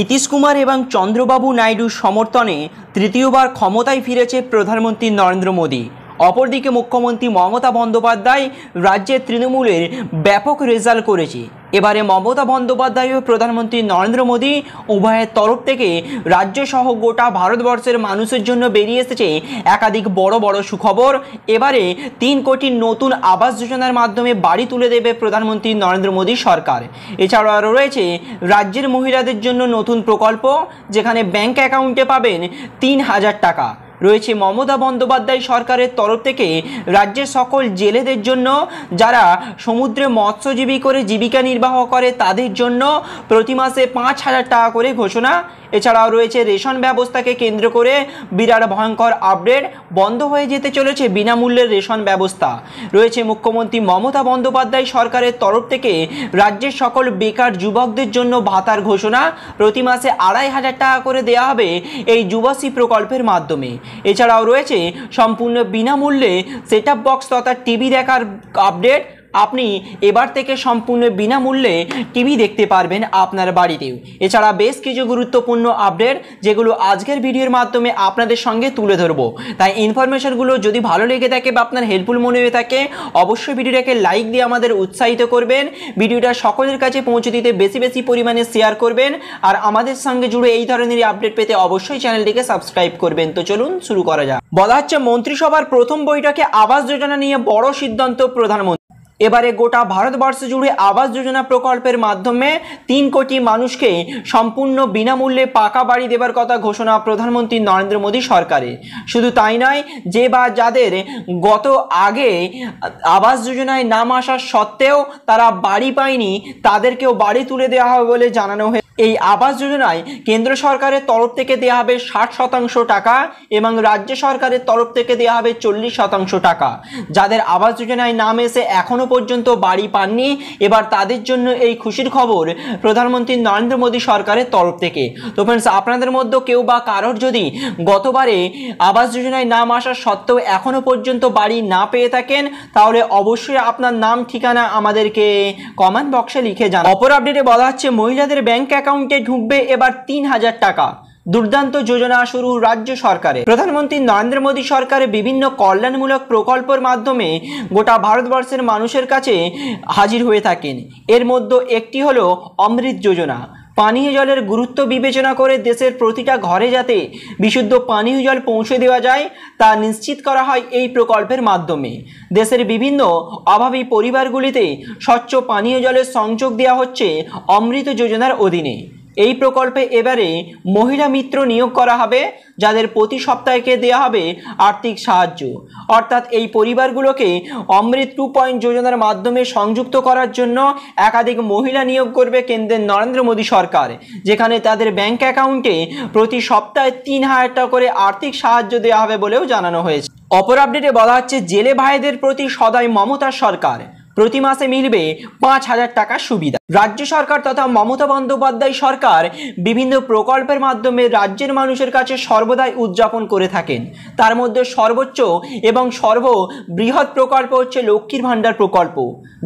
নীতিশ কুমার এবং চন্দ্রবাবু নাইডুর সমর্থনে তৃতীয়বার ক্ষমতায় ফিরেছে প্রধানমন্ত্রী নরেন্দ্র মোদী। অপরদিকে মুখ্যমন্ত্রী মমতা বন্দ্যোপাধ্যায় রাজ্যের তৃণমূলের ব্যাপক রেজাল্ট করেছে। এবারে মমতা বন্দ্যোপাধ্যায় ও প্রধানমন্ত্রী নরেন্দ্র মোদী উভয়ের তরফ থেকে রাজ্যসহ গোটা ভারতবর্ষের মানুষের জন্য বেরিয়ে এসেছে একাধিক বড় বড় সুখবর। এবারে 3 কোটি নতুন আবাস যোজনার মাধ্যমে বাড়ি তুলে দেবে প্রধানমন্ত্রী নরেন্দ্র মোদী সরকার। এছাড়াও রয়েছে রাজ্যের মহিলাদের জন্য নতুন প্রকল্প, যেখানে ব্যাংক অ্যাকাউন্টে পাবেন 3000 টাকা। রয়েছে মমতা বন্দ্যোপাধ্যায় সরকারের তরফ থেকে রাজ্যের সকল জেলেদের জন্য, যারা সমুদ্রে মৎস্যজীবী করে জীবিকা নির্বাহ করে, তাদের জন্য প্রতি মাসে 5000 টাকা করে ঘোষণা। এছাড়াও রয়েছে রেশন ব্যবস্থাকে কেন্দ্র করে বিরাট ভয়ঙ্কর আপডেট, বন্ধ হয়ে যেতে চলেছে বিনামূল্যের রেশন ব্যবস্থা। রয়েছে মুখ্যমন্ত্রী মমতা বন্দ্যোপাধ্যায় সরকারের তরফ থেকে রাজ্যের সকল বেকার যুবকদের জন্য ভাতার ঘোষণা, প্রতি মাসে 2500 টাকা করে দেওয়া হবে এই যুবশ্রী প্রকল্পের মাধ্যমে। এছাড়াও রয়েছে সম্পূর্ণ বিনামূল্যে সেট আপ বক্স তথা টিভি দেখার আপডেট। আপনি এবার থেকে সম্পূর্ণ বিনামূল্যে টিভি দেখতে পারবেন আপনার বাড়িতেও। এছাড়া বেশ কিছু গুরুত্বপূর্ণ আপডেট যেগুলো আজকের ভিডিওর মাধ্যমে আপনাদের সঙ্গে তুলে ধরবো। তাই ইনফরমেশনগুলো যদি ভালো লেগে থাকে বা আপনার হেল্পফুল মনে হয়ে থাকে, অবশ্যই ভিডিওটাকে লাইক দিয়ে আমাদের উৎসাহিত করবেন। ভিডিওটা সকলের কাছে পৌঁছে দিতে বেশি বেশি পরিমাণে শেয়ার করবেন। আর আমাদের সঙ্গে জুড়ে এই ধরনের আপডেট পেতে অবশ্যই চ্যানেলটিকে সাবস্ক্রাইব করবেন। তো চলুন শুরু করা যাক। বলা হচ্ছে মন্ত্রিসভার প্রথম বৈঠকে আবাস যোজনা নিয়ে বড় সিদ্ধান্ত প্রধানমন্ত্রী। এবারে গোটা ভারতবর্ষ জুড়ে আবাস যোজনা প্রকল্পের মাধ্যমে 3 কোটি মানুষকে সম্পূর্ণ বিনামূল্যে পাকা বাড়ি দেবার কথা ঘোষণা প্রধানমন্ত্রী নরেন্দ্র মোদী সরকারের। শুধু তাই নয়, যে বা যাদের গত আগে আবাস যোজনায় নাম আসা সত্ত্বেও তারা বাড়ি পায়নি, তাদেরকেও বাড়ি তুলে দেওয়া হবে বলে জানানো হয়েছে। এই আবাস যোজনায় কেন্দ্র সরকারের তরফ থেকে দেওয়া হবে 60% টাকা এবং রাজ্য সরকারের তরফ থেকে দেওয়া হবে 40% টাকা। যাদের আবাস যোজনায় নাম এসে এখনো পর্যন্ত বাড়ি পাননি, এবার তাদের জন্য এই খুশির খবর প্রধানমন্ত্রী নরেন্দ্র মোদী সরকারের তরফ থেকে। তো ফ্রেন্ডস, আপনাদের মধ্যে কেউ বা কারোর যদি গতবারে আবাস যোজনায় নাম আসা সত্ত্বেও এখনো পর্যন্ত বাড়ি না পেয়ে থাকেন, তাহলে অবশ্যই আপনার নাম ঠিকানা আমাদেরকে কমেন্ট বক্সে লিখে জানান। অপর আপডেটে বলা হচ্ছে মহিলাদের ব্যাংক অ্যাকাউন্টে ঢুকবে এবার 3000 টাকা। দুর্দান্ত যোজনা শুরু রাজ্য সরকারের। প্রধানমন্ত্রী নরেন্দ্র মোদী সরকারের বিভিন্ন কল্যাণমূলক প্রকল্পের মাধ্যমে গোটা ভারতবর্ষের মানুষের কাছে হাজির হয়ে থাকেন। এর মধ্যে একটি হলো অমৃত যোজনা। পানীয় জলের গুরুত্ব বিবেচনা করে দেশের প্রতিটা ঘরে যাতে বিশুদ্ধ পানীয় জল পৌঁছে দেওয়া যায়, তা নিশ্চিত করা হয় এই প্রকল্পের মাধ্যমে। দেশের বিভিন্ন অভাবী পরিবারগুলিতে স্বচ্ছ পানীয় জলের সংযোগ দেওয়া হচ্ছে অমৃত যোজনার অধীনে। এই প্রকল্পে এবারে মহিলা মিত্র নিয়োগ করা হবে, যাদের প্রতি সপ্তাহে দেওয়া হবে আর্থিক সাহায্য। অর্থাৎ এই পরিবারগুলোকে অমৃত 2 যোজনার মাধ্যমে সংযুক্ত করার জন্য একাধিক মহিলা নিয়োগ করবে কেন্দ্রের নরেন্দ্র মোদী সরকার, যেখানে তাদের ব্যাংক অ্যাকাউন্টে প্রতি সপ্তাহে 3000 টাকা করে আর্থিক সাহায্য দেওয়া হবে বলেও জানানো হয়েছে। অপর আপডেটে বলা হচ্ছে জেলে ভাইদের প্রতি সদয় মমতা সরকার, প্রতি মাসে মিলবে 5000 টাকার সুবিধা। রাজ্য সরকার তথা মমতা বন্দ্যোপাধ্যায় সরকার বিভিন্ন প্রকল্পের মাধ্যমে রাজ্যের মানুষের কাছে সর্বদাই উদযাপন করে থাকেন। তার মধ্যে সর্বোচ্চ এবং সর্ববৃহৎ প্রকল্প হচ্ছে লক্ষ্মীর ভাণ্ডার প্রকল্প,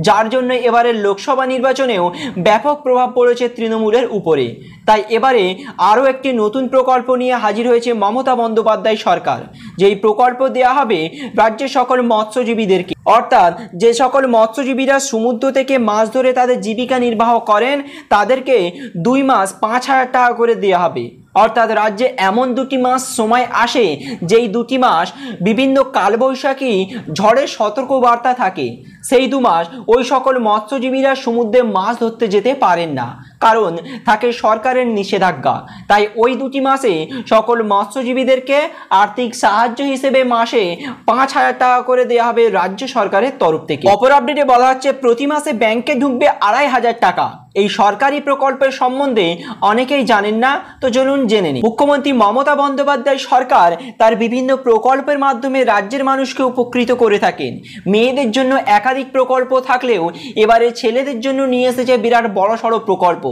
যার জন্য এবারের লোকসভা নির্বাচনেও ব্যাপক প্রভাব পড়েছে তৃণমূলের উপরে। তাই এবারে আরও একটি নতুন প্রকল্প নিয়ে হাজির হয়েছে মমতা বন্দ্যোপাধ্যায় সরকার। যেই প্রকল্প দেওয়া হবে রাজ্যের সকল মৎস্যজীবীদেরকে, অর্থাৎ যে সকল মৎস্যজীবীরা সমুদ্র থেকে মাছ ধরে তাদের জীবিকা নির্বাহ করেন, তাদেরকে 2 মাস 5000 টাকা করে দেওয়া হবে। অর্থাৎ রাজ্যে এমন 2টি মাস সময় আসে যেই 2টি মাস বিভিন্ন কালবৈশাখী ঝড়ের সতর্কবার্তা থাকে। সেই 2 মাস ওই সকল মৎস্যজীবীরা সমুদ্রে মাছ ধরতে যেতে পারেন না, কারণ থাকে সরকারের নিষেধাজ্ঞা। তাই ওই 2টি মাসে সকল মৎস্যজীবীদেরকে আর্থিক সাহায্য হিসেবে মাসে 5000 টাকা করে দেওয়া হবে রাজ্য সরকারের তরফ থেকে। অপর আপডেটে বলা হচ্ছে প্রতি মাসে ব্যাংকে ঢুকবে 2500 টাকা। এই সরকারি প্রকল্পের সম্বন্ধে অনেকেই জানেন না, তো চলুন জেনে নিই। মুখ্যমন্ত্রী মমতা বন্দ্যোপাধ্যায় সরকার তার বিভিন্ন প্রকল্পের মাধ্যমে রাজ্যের মানুষকে উপকৃত করে থাকেন। মেয়েদের জন্য একাধিক প্রকল্প থাকলেও এবারে ছেলেদের জন্য নিয়ে এসেছে বিরাট বড়সড় প্রকল্প।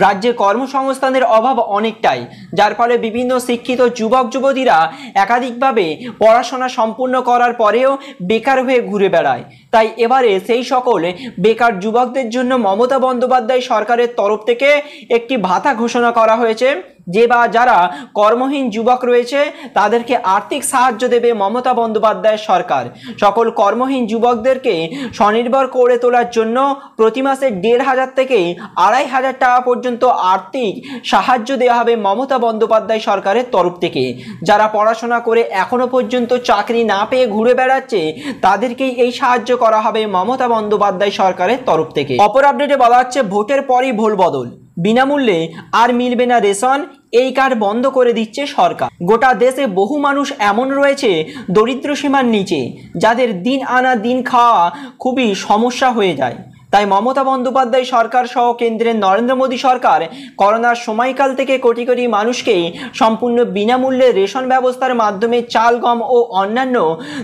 রাজ্যে কর্মসংস্থানের অভাব অনেকটাই, যার ফলে বিভিন্ন শিক্ষিত যুবক যুবতীরা একাধিকভাবে পড়াশোনা সম্পূর্ণ করার পরেও বেকার হয়ে ঘুরে বেড়ায়। তাই এবারে সেই সকল বেকার যুবকদের জন্য মমতা বন্দ্যোপাধ্যায় সরকারের তরফ থেকে একটি ভাতা ঘোষণা করা হয়েছে, যে বা যারা কর্মহীন যুবক রয়েছে তাদেরকে আর্থিক সাহায্য দেবে মমতা বন্দ্যোপাধ্যায়ের সরকার। সকল কর্মহীন যুবকদেরকে স্বনির্ভর করে তোলার জন্য প্রতি মাসে ১,৫০০ থেকে ২,৫০০ টাকা পর্যন্ত আর্থিক সাহায্য দেওয়া হবে মমতা বন্দ্যোপাধ্যায় সরকারের তরফ থেকে। যারা পড়াশোনা করে এখনো পর্যন্ত চাকরি না পেয়ে ঘুরে বেড়াচ্ছে তাদেরকেই এই সাহায্য করা হবে মমতা বন্দ্যোপাধ্যায় সরকারের তরফ থেকে। অপর আপডেটে বলা হচ্ছে ভোটের পরই ভোল বদল, বিনামূল্যে আর মিলবে না রেশন, এই কার্ড বন্ধ করে দিচ্ছে সরকার। গোটা দেশে বহু মানুষ এমন রয়েছে দরিদ্র সীমার নিচে, যাদের দিন আনা দিন খাওয়া খুবই সমস্যা হয়ে যায়। তাই মমতা বন্দ্যোপাধ্যায় সরকার সহ কেন্দ্রের নরেন্দ্র মোদী সরকার করোনার সময়কাল থেকে কোটি কোটি মানুষকে সম্পূর্ণ বিনামূল্যে রেশন ব্যবস্থার মাধ্যমে চাল, গম ও অন্যান্য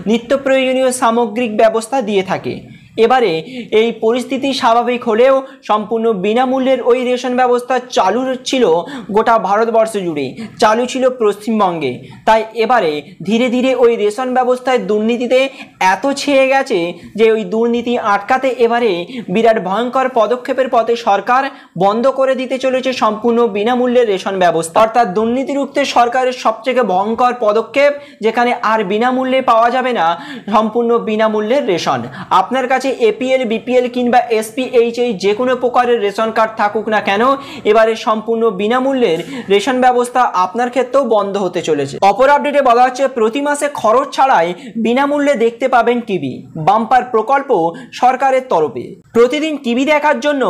নিত্য প্রয়োজনীয় সামগ্রিক ব্যবস্থা দিয়ে থাকে। এবারে এই পরিস্থিতি স্বাভাবিক হলেও সম্পূর্ণ বিনামূল্যের ওই রেশন ব্যবস্থা চালু ছিল গোটা ভারতবর্ষ জুড়ে, চালু ছিল পশ্চিমবঙ্গে। তাই এবারে ধীরে ধীরে ওই রেশন ব্যবস্থায় দুর্নীতিতে এত ছেয়ে গেছে যে ওই দুর্নীতি আটকাতে এবারে বিরাট ভয়ঙ্কর পদক্ষেপের পথে সরকার বন্ধ করে দিতে চলেছে সম্পূর্ণ বিনামূল্যের রেশন ব্যবস্থা। অর্থাৎ দুর্নীতি রুখতে সরকারের সবথেকে ভয়ঙ্কর পদক্ষেপ, যেখানে আর বিনামূল্যে পাওয়া যাবে না সম্পূর্ণ বিনামূল্যের রেশন। আপনার কাছে এপিএল, বিপিএল কিংবা এসপিএইচএই যে কোনো প্রকারের রেশন কার্ড থাকুক না কেন, এবারে সম্পূর্ণ বিনামূল্যের রেশন ব্যবস্থা আপনার ক্ষেত্রেও বন্ধ হতে চলেছে। অপর আপডেটে বলা হচ্ছে প্রতি মাসে খরচ ছাড়াই বিনামূল্যে দেখতে পাবেন টিভি, বাম্পার প্রকল্প সরকারের তরফে। প্রতিদিন টিভি দেখার জন্য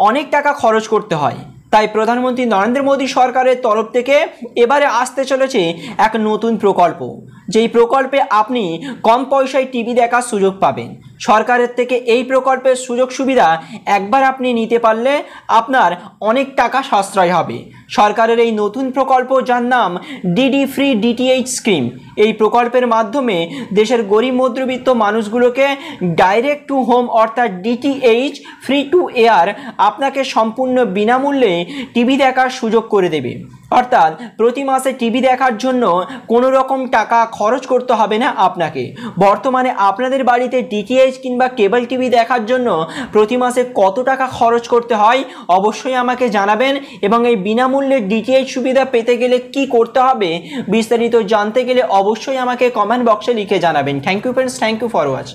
অনেক টাকা খরচ করতে হয়, তাই প্রধানমন্ত্রী নরেন্দ্র মোদী সরকারের তরফ থেকে এবারে আসতে চলেছে এক নতুন প্রকল্প, যেই প্রকল্পে আপনি কম পয়সায় টিভি দেখার সুযোগ পাবেন। সরকারের থেকে এই প্রকল্পের সুযোগ সুবিধা একবার আপনি নিতে পারলে আপনার অনেক টাকা সাশ্রয় হবে। সরকারের এই নতুন প্রকল্প, যার নাম ডিডি ফ্রি ডিটিএইচ স্কিম, এই প্রকল্পের মাধ্যমে দেশের গরিব মধ্যবিত্ত মানুষগুলোকে ডাইরেক্ট টু হোম অর্থাৎ ডিটিএইচ ফ্রি টু এয়ার আপনাকে সম্পূর্ণ বিনামূল্যে টিভি দেখার সুযোগ করে দেবে। অর্থাৎ প্রতি মাসে টিভি দেখার জন্য কোনো রকম টাকা খরচ করতে হবে না আপনাকে। বর্তমানে আপনাদের বাড়িতে ডিটিএইচ কিংবা কেবল টিভি দেখার জন্য প্রতি মাসে কত টাকা খরচ করতে হয় অবশ্যই আমাকে জানাবেন, এবং এই বিনামূল্যে ডিটিএইচ সুবিধা পেতে গেলে কি করতে হবে বিস্তারিত জানতে গেলে অবশ্যই আমাকে কমেন্ট বক্সে লিখে জানাবেন। Thank you friends, thank you for watching.